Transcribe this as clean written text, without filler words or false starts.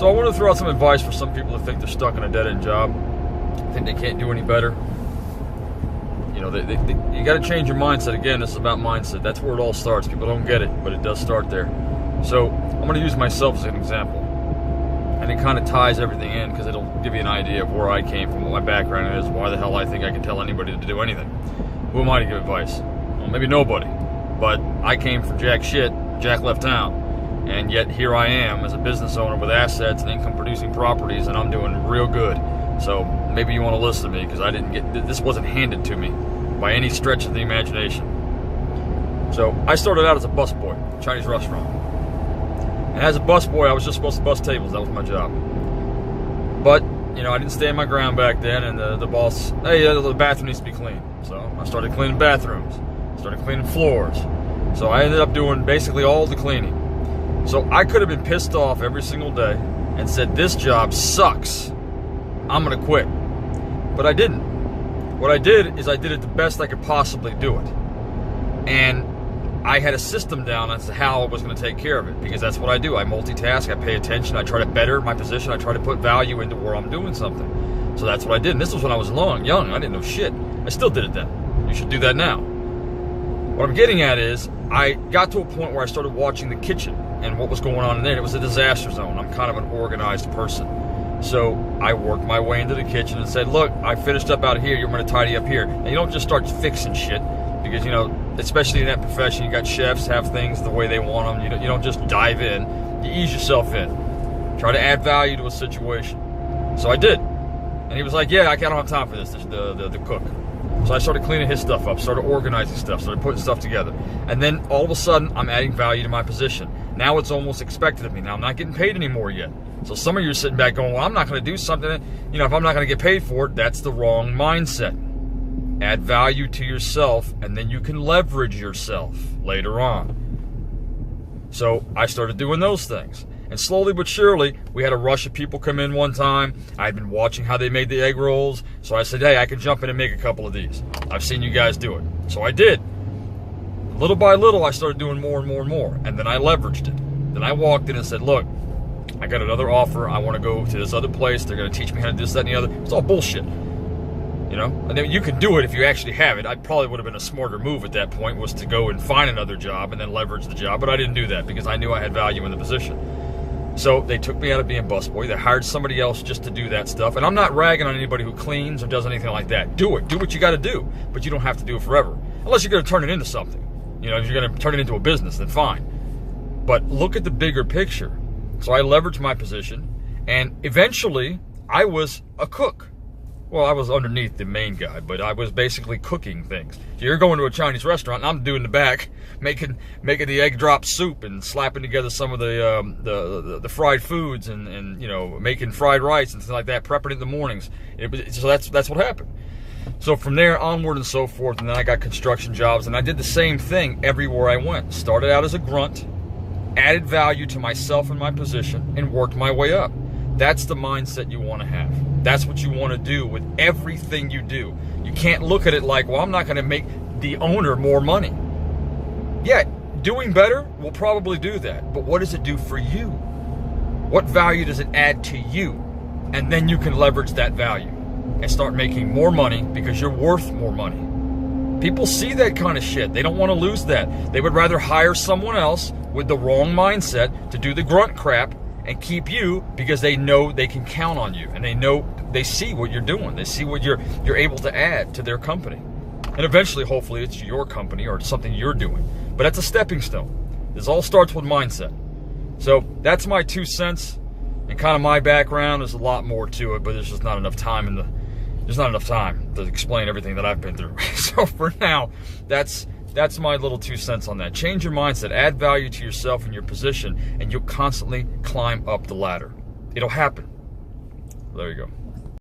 So I want to throw out some advice for some people that think they're stuck in a dead-end job, think they can't do any better. You know, you got to change your mindset. Again, this is about mindset. That's where it all starts. People don't get it, but it does start there. So I'm going to use myself as an example. And it kind of ties everything in because it'll give you an idea of where I came from, what my background is, why the hell I think I can tell anybody to do anything. Who am I to give advice? Well, maybe nobody. But I came from jack shit. Jack left town. And yet here I am as a business owner with assets and income-producing properties, and I'm doing real good. So maybe you want to listen to me because this wasn't handed to me by any stretch of the imagination. So I started out as a busboy, Chinese restaurant. And as a busboy, I was just supposed to bus tables. That was my job. But, you know, I didn't stand my ground back then, and the boss, hey, the bathroom needs to be clean. So I started cleaning bathrooms, started cleaning floors. So I ended up doing basically all the cleaning. So I could have been pissed off every single day and said, this job sucks, I'm going to quit. But I didn't. What I did is I did it the best I could possibly do it. And I had a system down as to how I was going to take care of it, because that's what I do. I multitask, I pay attention, I try to better my position, I try to put value into where I'm doing something. So that's what I did. And this was when I was young, I didn't know shit. I still did it then. You should do that now. What I'm getting at is, I got to a point where I started watching the kitchen and what was going on in there. It was a disaster zone. I'm kind of an organized person. So I worked my way into the kitchen and said, look, I finished up out here, you're going to tidy up here. And you don't just start fixing shit, because, you know, especially in that profession, you got chefs have things the way they want them. You don't just dive in. You ease yourself in. Try to add value to a situation. So I did. And he was like, yeah, I don't have time for this, the cook. So I started cleaning his stuff up, started organizing stuff, started putting stuff together. And then all of a sudden, I'm adding value to my position. Now it's almost expected of me. Now I'm not getting paid anymore yet. So some of you are sitting back going, well, I'm not going to do something. You know, if I'm not going to get paid for it, that's the wrong mindset. Add value to yourself, and then you can leverage yourself later on. So I started doing those things. And slowly but surely, we had a rush of people come in one time. I'd been watching how they made the egg rolls. So I said, hey, I can jump in and make a couple of these. I've seen you guys do it. So I did. Little by little, I started doing more and more and more. And then I leveraged it. Then I walked in and said, look, I got another offer. I want to go to this other place. They're going to teach me how to do this, that, and the other. It's all bullshit. You know? And then you can do it if you actually have it. I probably would have been a smarter move at that point, was to go and find another job and then leverage the job. But I didn't do that because I knew I had value in the position. So they took me out of being busboy. They hired somebody else just to do that stuff. And I'm not ragging on anybody who cleans or does anything like that. Do it. Do what you got to do. But you don't have to do it forever. Unless you're going to turn it into something. You know, if you're going to turn it into a business, then fine. But look at the bigger picture. So I leveraged my position. And eventually, I was a cook. Well, I was underneath the main guy, but I was basically cooking things. So you're going to a Chinese restaurant, and I'm doing the back, making the egg drop soup and slapping together some of the fried foods and you know, making fried rice and things like that, prepping it in the mornings. So that's what happened. So from there onward and so forth, and then I got construction jobs, and I did the same thing everywhere I went. Started out as a grunt, added value to myself and my position, and worked my way up. That's the mindset you want to have. That's what you want to do with everything you do. You can't look at it like, well, I'm not going to make the owner more money. Yeah, doing better will probably do that. But what does it do for you? What value does it add to you? And then you can leverage that value and start making more money because you're worth more money. People see that kind of shit. They don't want to lose that. They would rather hire someone else with the wrong mindset to do the grunt crap and keep you because they know they can count on you, and they see what you're doing. They see what you're able to add to their company. And eventually, hopefully, it's your company or something you're doing. But that's a stepping stone. This all starts with mindset. So that's my 2 cents and kind of my background. There's a lot more to it, but there's just not enough time to explain everything that I've been through. So for now, that's my little 2 cents on that. Change your mindset, add value to yourself and your position, and you'll constantly climb up the ladder. It'll happen. There you go.